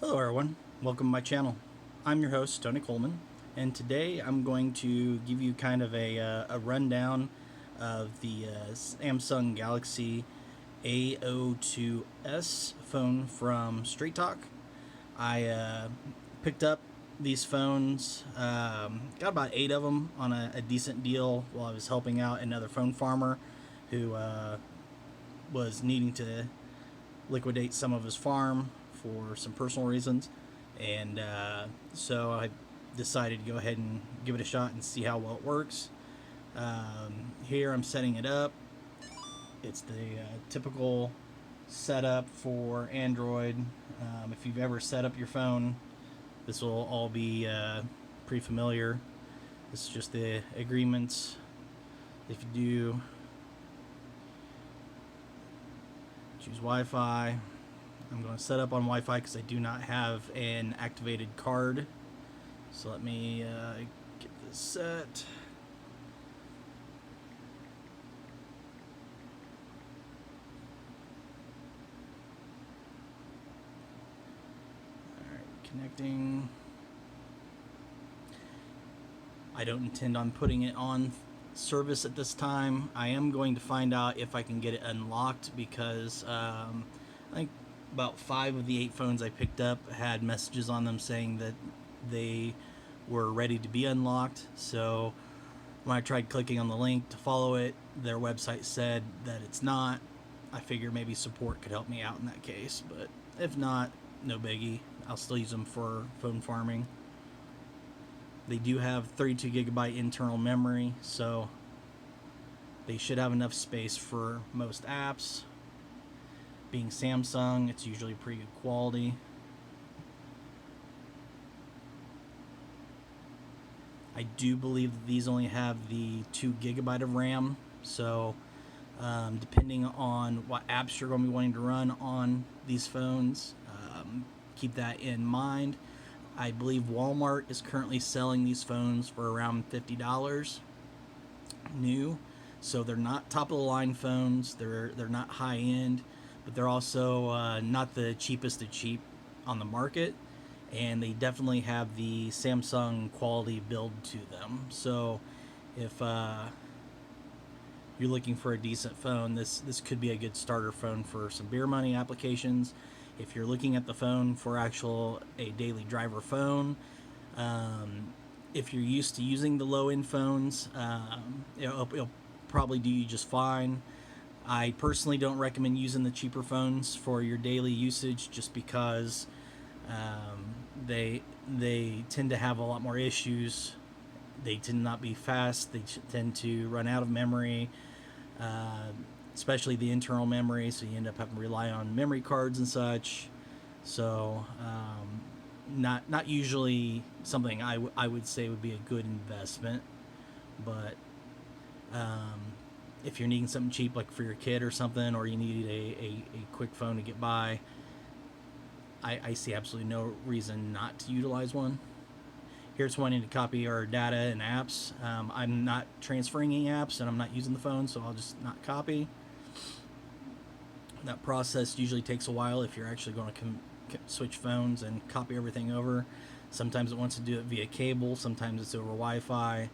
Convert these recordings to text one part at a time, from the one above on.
Hello everyone, welcome to my channel. I'm your host, Tony Coleman, and today I'm going to give you kind of a rundown of the Samsung Galaxy AO2s phone from Straight Talk. I picked up these phones, got about 8 of them on a decent deal while I was helping out another phone farmer who was needing to liquidate some of his farm for some personal reasons, and so I decided to go ahead and give it a shot and see how well it works. Here I'm setting it up. It's the typical setup for Android. If you've ever set up your phone, this will all be pretty familiar. This is just the agreements. If you do choose Wi-Fi, I'm going to set up on Wi-Fi because I do not have an activated card. So let me get this set. Alright, connecting. I don't intend on putting it on service at this time. I am going to find out if I can get it unlocked because I think about 5 of the 8 phones I picked up had messages on them saying that they were ready to be unlocked. So when I tried clicking on the link to follow it, their website said that it's not. I figure maybe support could help me out in that case, but if not, no biggie. I'll still use them for phone farming. They do have 32 gigabyte internal memory, so they should have enough space for most apps. Being Samsung, it's usually pretty good quality. I do believe that these only have the 2 gigabyte of RAM, so depending on what apps you're going to be wanting to run on these phones, keep that in mind. I believe Walmart is currently selling these phones for around $50 new, so they're not top of the line phones. They're not high end, but they're also not the cheapest of cheap on the market, and they definitely have the Samsung quality build to them. So if you're looking for a decent phone, this could be a good starter phone for some beer money applications. If you're looking at the phone for a daily driver phone, if you're used to using the low end phones, it'll probably do you just fine. I personally don't recommend using the cheaper phones for your daily usage just because they tend to have a lot more issues. They tend to not be fast. They tend to run out of memory, especially the internal memory, so you end up having to rely on memory cards and such. So not usually something I would say would be a good investment, but if you're needing something cheap like for your kid or something, or you need a quick phone to get by, I see absolutely no reason not to utilize one. Here's wanting to copy our data and apps. I'm not transferring any apps and I'm not using the phone, so I'll just not copy. That process usually takes a while if you're actually going to switch phones and copy everything over. Sometimes it wants to do it via cable, sometimes it's over Wi-Fi.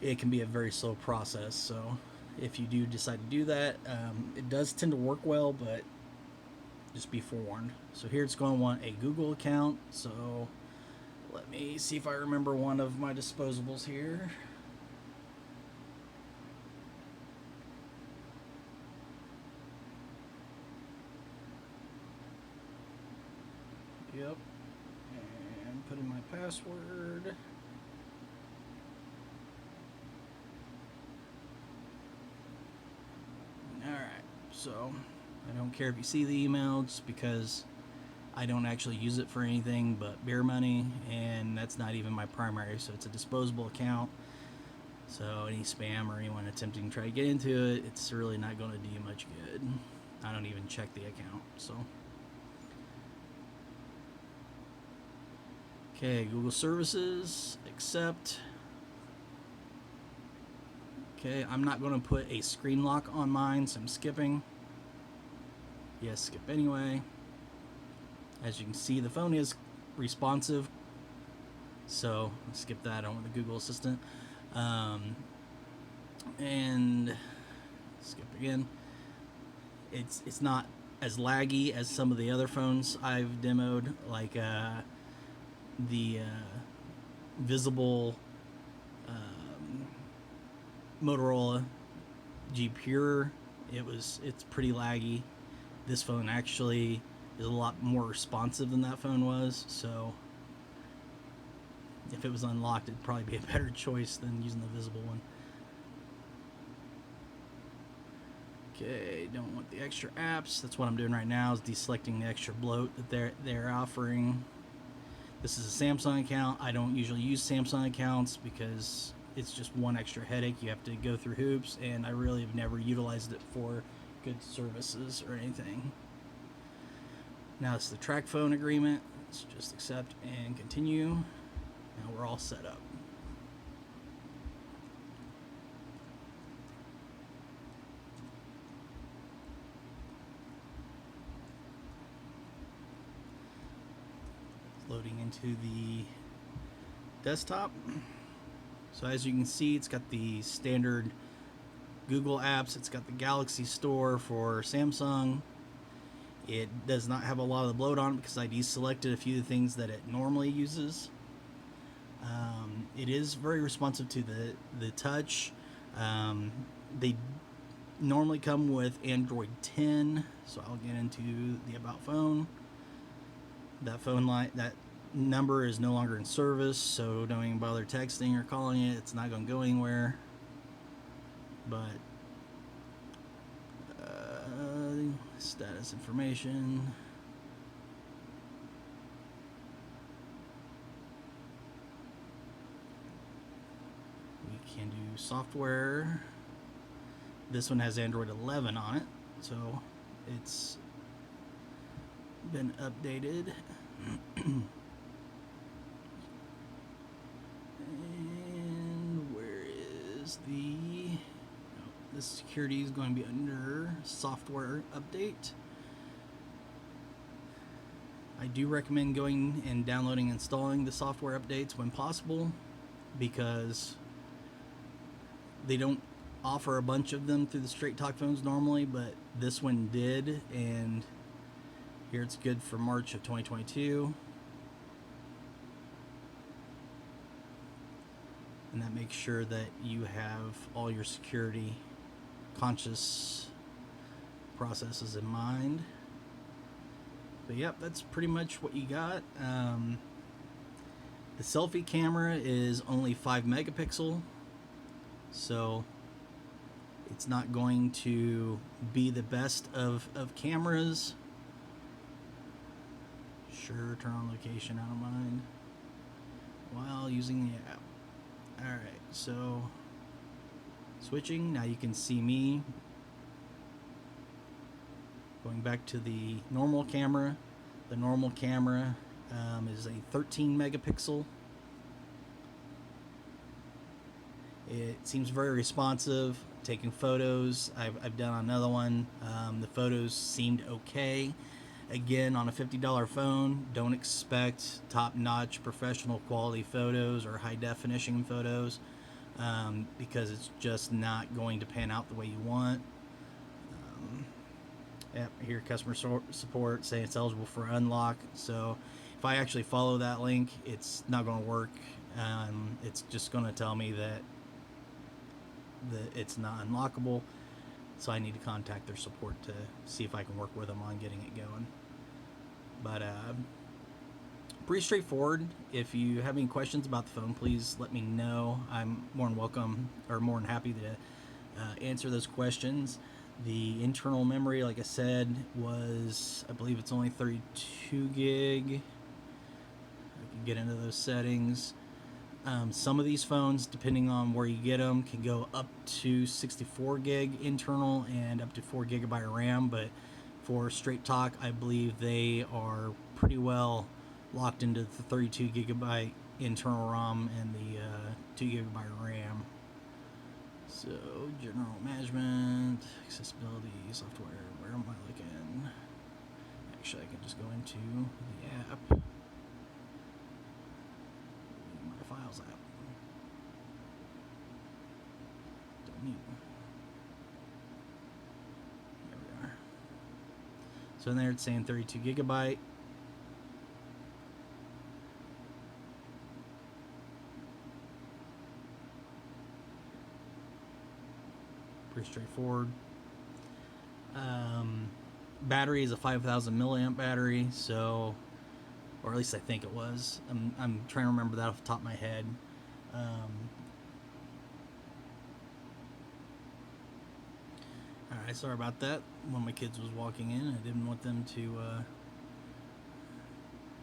It can be a very slow process, so if you do decide to do that, it does tend to work well, but just be forewarned. So here it's going to want a Google account, so let me see if I remember one of my disposables here. Yep. And put in my password. Alright, so I don't care if you see the email just because I don't actually use it for anything but beer money, and that's not even my primary, so it's a disposable account. So any spam or anyone attempting to try to get into it, it's really not going to do you much good. I don't even check the account, so. Okay, Google Services, accept. Okay, I'm not going to put a screen lock on mine, so I'm skipping. Yes, skip anyway. As you can see, the phone is responsive, so I'll skip that. I want the Google Assistant. And skip again. It's not as laggy as some of the other phones I've demoed, like the visible Motorola G Pure. It's pretty laggy. This phone actually is a lot more responsive than that phone was, so if it was unlocked, it'd probably be a better choice than using the visible one. Okay, don't want the extra apps. That's what I'm doing right now, is deselecting the extra bloat that they're offering. This is a Samsung account. I don't usually use Samsung accounts because it's just one extra headache. You have to go through hoops, and I really have never utilized it for good services or anything. Now it's the track phone agreement. Let's just accept and continue. Now we're all set up. Loading into the desktop. So as you can see, it's got the standard Google apps. It's got the Galaxy Store for Samsung. It does not have a lot of the bloat on it because I deselected a few of the things that it normally uses. It is very responsive to the touch. They normally come with Android 10, so I'll get into the About Phone. That phone line, that number is no longer in service, so don't even bother texting or calling it. It's not going to go anywhere. But status information. We can do software. This one has Android 11 on it, so it's been updated. And where is the... Oh, this security is going to be under software update. I do recommend going and downloading and installing the software updates when possible, because they don't offer a bunch of them through the Straight Talk phones normally, but this one did, and here it's good for March of 2022. And that makes sure that you have all your security conscious processes in mind. But yep, that's pretty much what you got. The selfie camera is only 5 megapixel, so it's not going to be the best of cameras. Sure, turn on location, I don't mind, while using the app. Alright, so switching, now you can see me. Going back to the normal camera. The normal camera is a 13 megapixel. It seems very responsive. Taking photos, I've done another one. The photos seemed okay. Again, on a $50 phone, don't expect top-notch professional quality photos or high-definition photos, because it's just not going to pan out the way you want. Yep, here customer support saying it's eligible for unlock. So if I actually follow that link, it's not going to work. It's just going to tell me that it's not unlockable. So I need to contact their support to see if I can work with them on getting it going. But pretty straightforward. If you have any questions about the phone, please let me know. I'm more than welcome, or more than happy to answer those questions. The internal memory, like I said, was, I believe it's only 32 gig. I can get into those settings. Some of these phones, depending on where you get them, can go up to 64 gig internal and up to 4 gigabyte RAM, but for Straight Talk, I believe they are pretty well locked into the 32 gigabyte internal ROM and the 2 gigabyte RAM. So, general management, accessibility, software, where am I looking? Actually, I can just go into the app, my Files app. Don't need one. There we are. So in there it's saying 32 gigabyte. Pretty straightforward. Battery is a 5,000 milliamp battery, so, or at least I think it was. I'm trying to remember that off the top of my head. Alright, sorry about that. One of my kids was walking in. I didn't want them to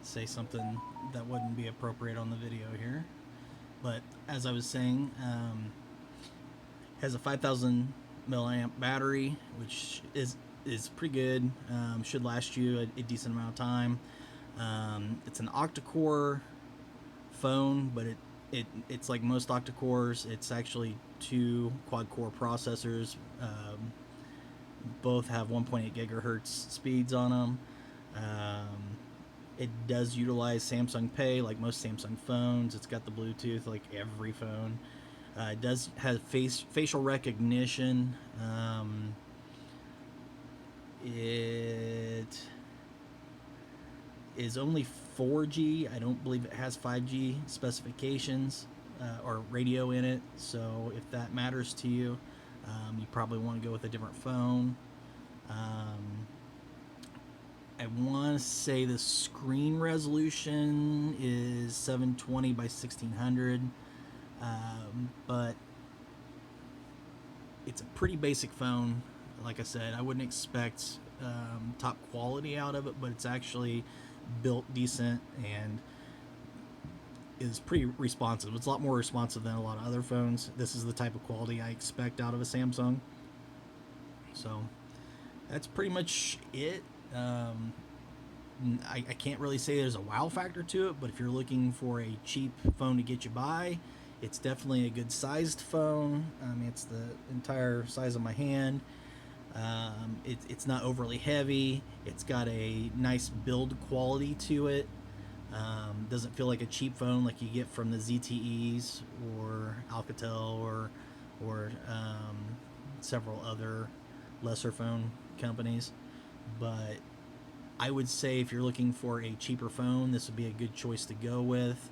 say something that wouldn't be appropriate on the video here. But as I was saying, has a 5,000 milliamp battery, which is pretty good. Should last you a decent amount of time. It's an octa-core phone, but it's like most octa-cores. It's actually 2 quad-core processors. Both have 1.8 gigahertz speeds on them. It does utilize Samsung Pay like most Samsung phones. It's got the Bluetooth like every phone. It does have facial recognition. It is only 4G. I don't believe it has 5G specifications or radio in it. So if that matters to you, you probably want to go with a different phone. I want to say the screen resolution is 720 by 1600, but it's a pretty basic phone. Like I said, I wouldn't expect top quality out of it, but it's actually built decent and is pretty responsive. It's a lot more responsive than a lot of other phones. This is the type of quality I expect out of a Samsung. So that's pretty much it. I can't really say there's a wow factor to it, but if you're looking for a cheap phone to get you by, it's definitely a good sized phone. I mean, it's the entire size of my hand. It's not overly heavy. It's got a nice build quality to it. Doesn't feel like a cheap phone like you get from the ZTEs or Alcatel or several other lesser phone companies. But I would say if you're looking for a cheaper phone, this would be a good choice to go with.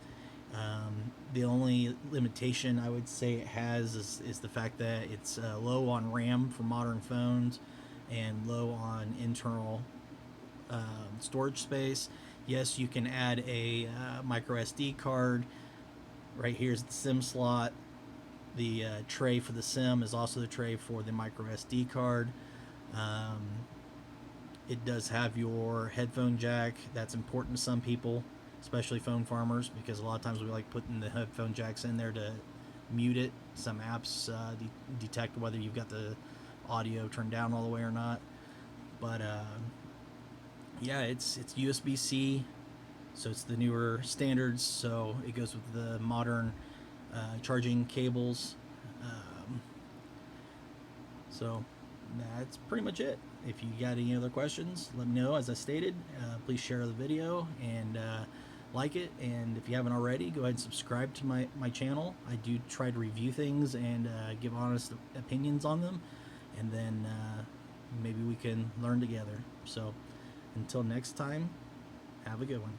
The only limitation I would say it has is the fact that it's low on RAM for modern phones and low on internal storage space. Yes, you can add a micro SD card. Right here's the SIM slot. The tray for the SIM is also the tray for the micro SD card. It does have your headphone jack. That's important to some people, especially phone farmers, because a lot of times we like putting the headphone jacks in there to mute it. Some apps detect whether you've got the audio turned down all the way or not. But yeah, it's USB-C, so it's the newer standards, so it goes with the modern charging cables. So that's pretty much it. If you got any other questions, let me know. As I stated, please share the video and like it. And if you haven't already, go ahead and subscribe to my channel. I do try to review things and give honest opinions on them. And then maybe we can learn together. So until next time, have a good one.